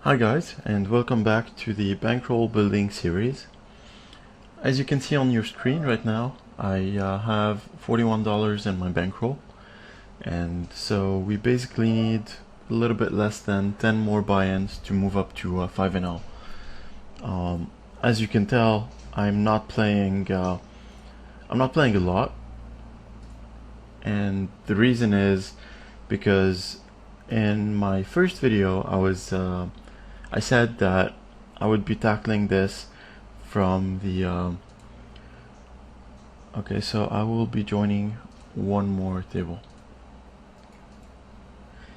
Hi guys, and welcome back to the Bankroll Building series. As you can see on your screen right now, I have $41 in my bankroll, and so we basically need a little bit less than 10 more buy-ins to move up to 5-0. As you can tell, I'm not playing a lot, and the reason is because in my first video I said that I would be tackling this from the okay, so I will be joining one more table.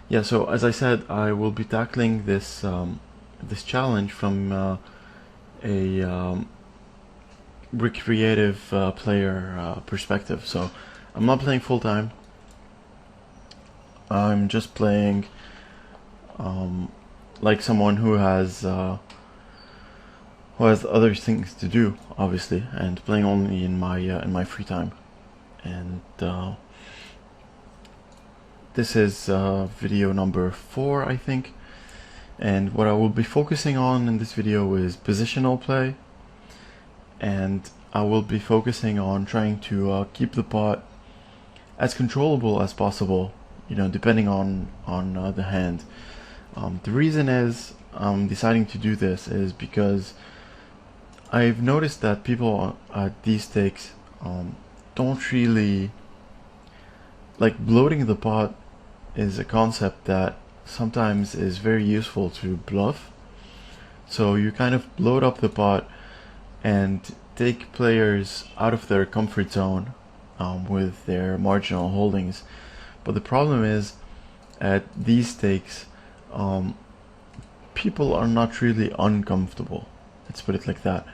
Yeah, so as I said, I will be tackling this this challenge from a recreative player perspective. So I'm not playing full time. I'm just playing like someone who has other things to do, obviously, and playing only in my free time. And this is video number 4, I think. And what I will be focusing on in this video is positional play, and I will be focusing on trying to keep the pot as controllable as possible, you know, depending on the hand. The reason is I'm deciding to do this is because I've noticed that people at these stakes don't really like. Bloating the pot is a concept that sometimes is very useful to bluff. So you kind of bloat up the pot and take players out of their comfort zone with their marginal holdings. But the problem is, at these stakes, people are not really uncomfortable. Let's put it like that.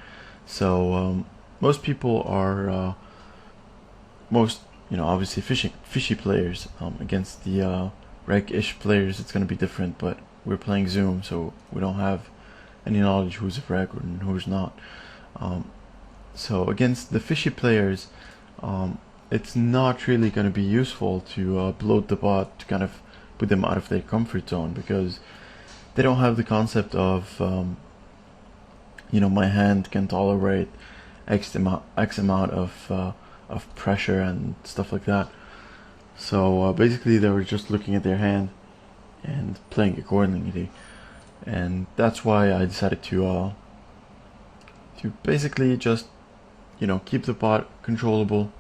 So most people are obviously fishy players. Against the reg-ish players, it's going to be different. But we're playing Zoom, so we don't have any knowledge who's a reg and who's not. So against the fishy players, it's not really going to be useful to bloat the pot to kind of put them out of their comfort zone, because they don't have the concept of my hand can tolerate X amount of pressure and stuff like that. So basically they were just looking at their hand and playing accordingly, and that's why I decided to basically just keep the pot controllable.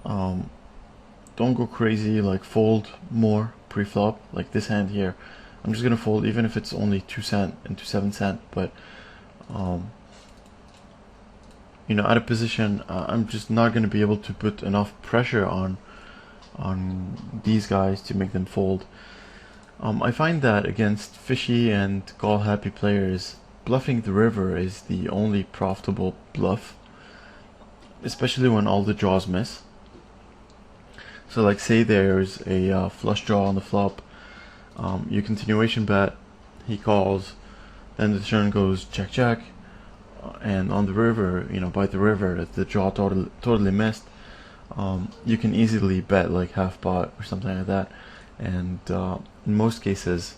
Don't go crazy, like fold more pre-flop. Like this hand here, I'm just gonna fold even if it's only 2 cent into 7 cent, but out of position, I'm just not gonna be able to put enough pressure on these guys to make them fold. I find that against fishy and call happy players, bluffing the river is the only profitable bluff, especially when all the draws miss. So like, say there's a flush draw on the flop, you continuation bet, he calls, then the turn goes check check, and on the river, by the river, the draw totally missed, you can easily bet like half pot or something like that, and in most cases,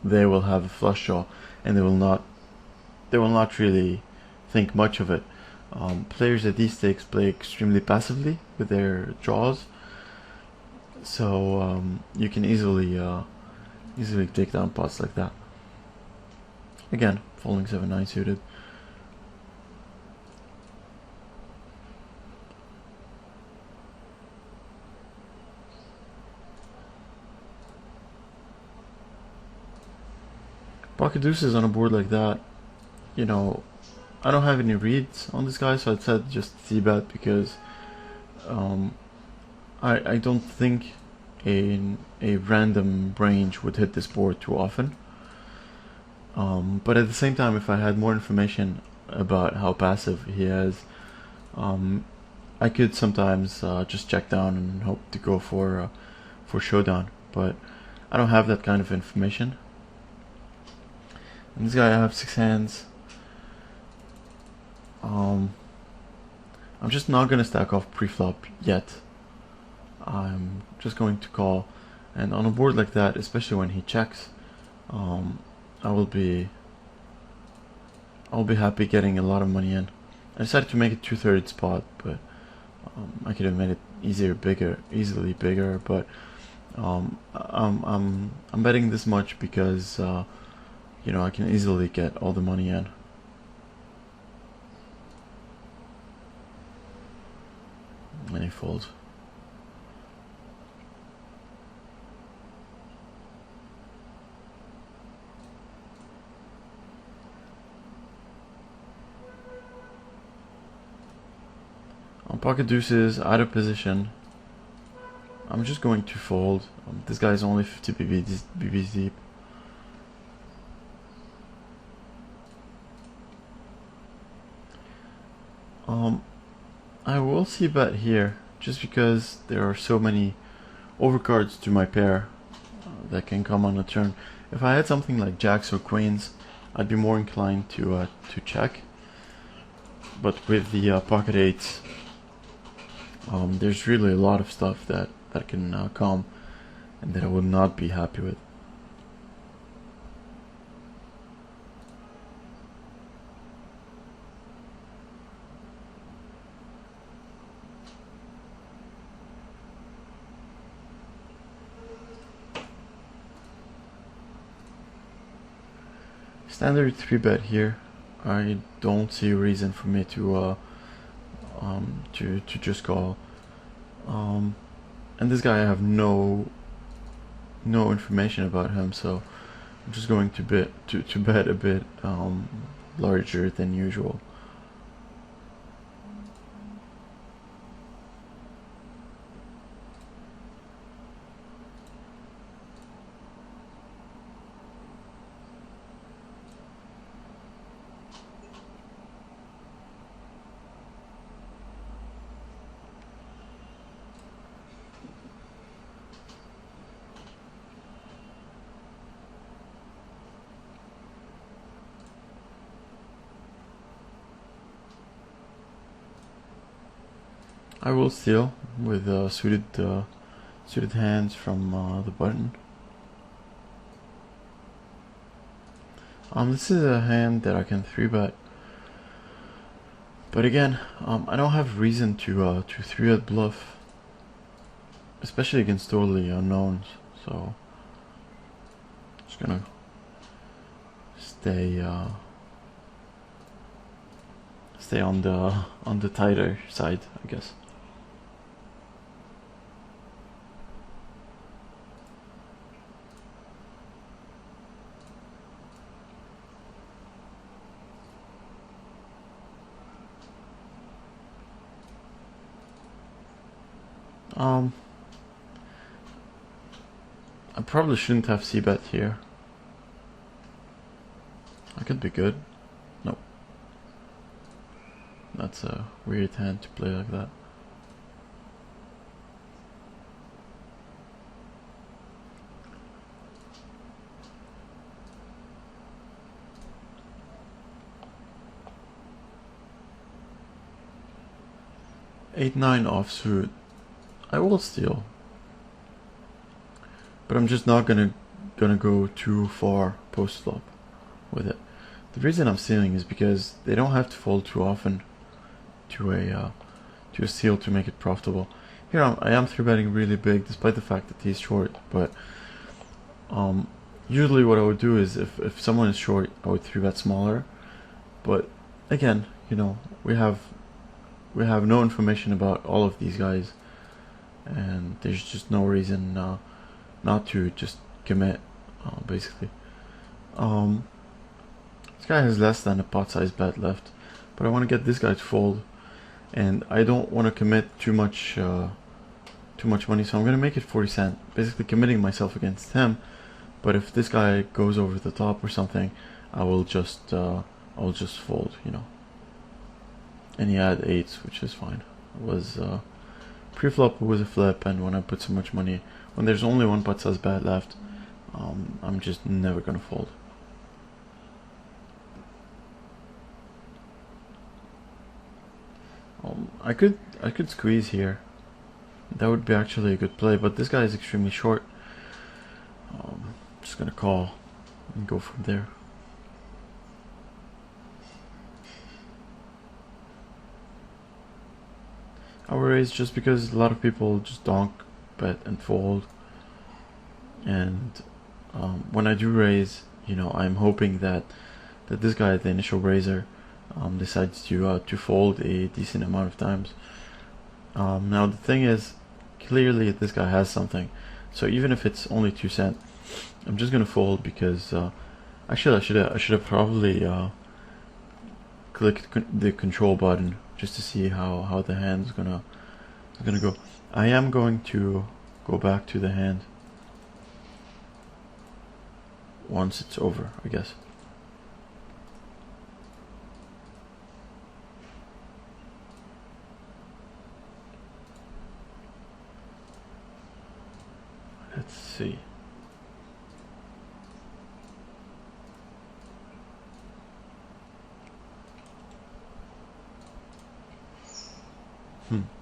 they will have a flush draw, and they will not really think much of it. Players at these stakes play extremely passively with their draws, so you can easily take down pots like that. Again, folding 7-9 suited. Pocket deuces on a board like that, I don't have any reads on this guy, so I'd said just c-bet, because I don't think a random range would hit this board too often. But at the same time, if I had more information about how passive he is, I could sometimes just check down and hope to go for showdown. But I don't have that kind of information. And this guy, I have 6 hands. I'm just not gonna stack off pre-flop yet. I'm just going to call, and on a board like that, especially when he checks, I'll be happy getting a lot of money in. I decided to make it 2/3 pot, but I could have made it easily bigger. But I'm betting this much because you know, I can easily get all the money in. And he folds. On pocket deuces, out of position. I'm just going to fold. This guy's only 50 BBs deep. I will see bet here, just because there are so many overcards to my pair that can come on a turn. If I had something like jacks or queens, I'd be more inclined to check. But with the pocket eights, there's really a lot of stuff that can come and that I would not be happy with. Standard 3-bet here. I don't see a reason for me to just call. And this guy, I have no information about him, so I'm just going to bet a bit larger than usual. I will steal with suited hands from the button. This is a hand that I can 3-bet, but again, I don't have reason to 3-bet bluff, especially against totally unknowns. So just gonna stay on the tighter side, I guess. I probably shouldn't have c-bet here. I could be good. Nope. That's a weird hand to play like that. Eight, 9 offsuit. I will steal, but I'm just not gonna go too far post flop with it. The reason I'm stealing is because they don't have to fold too often to a steal to make it profitable. Here I am 3-betting really big, despite the fact that he's short. But usually what I would do is if someone is short, I would 3-bet smaller. But again, you know, we have no information about all of these guys, and there's just no reason not to just commit, basically. This guy has less than a pot size bet left, but I want to get this guy to fold, and I don't want to commit too much money, so I'm going to make it 40 cent, basically committing myself against him. But if this guy goes over the top or something, I'll just fold, you know. And he had 8s, which is fine. It was pre-flop was a flip, and when I put so much money, when there's only one pot size bet left, I'm just never gonna fold. I could squeeze here. That would be actually a good play, but this guy is extremely short. Just gonna call. and go from there. I will raise just because a lot of people just donk, bet, and fold. And when I do raise, you know, I'm hoping that this guy, the initial raiser, decides to fold a decent amount of times. Now the thing is, clearly this guy has something. So even if it's only 2 cents, I'm just gonna fold because actually I should have probably clicked the control button just to see how the hand's gonna go. I am going to go back to the hand once it's over, I guess. Let's see.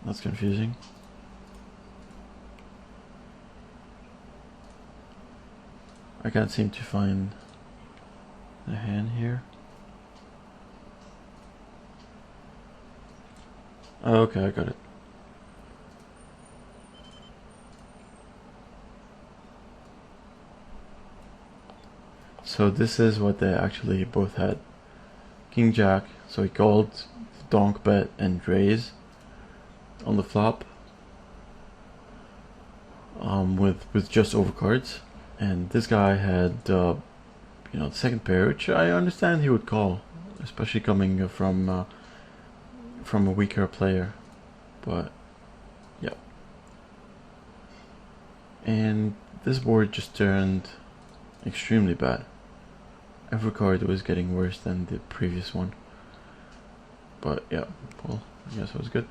That's confusing. I can't seem to find the hand here. Oh, okay, I got it. So this is what they actually both had. King Jack, so he called donk bet and raise on the flop with just overcards, and this guy had you know, the second pair, which I understand he would call, especially coming from a weaker player, but yeah. And this board just turned extremely bad. Every card was getting worse than the previous one, but yeah, well, I guess it was good.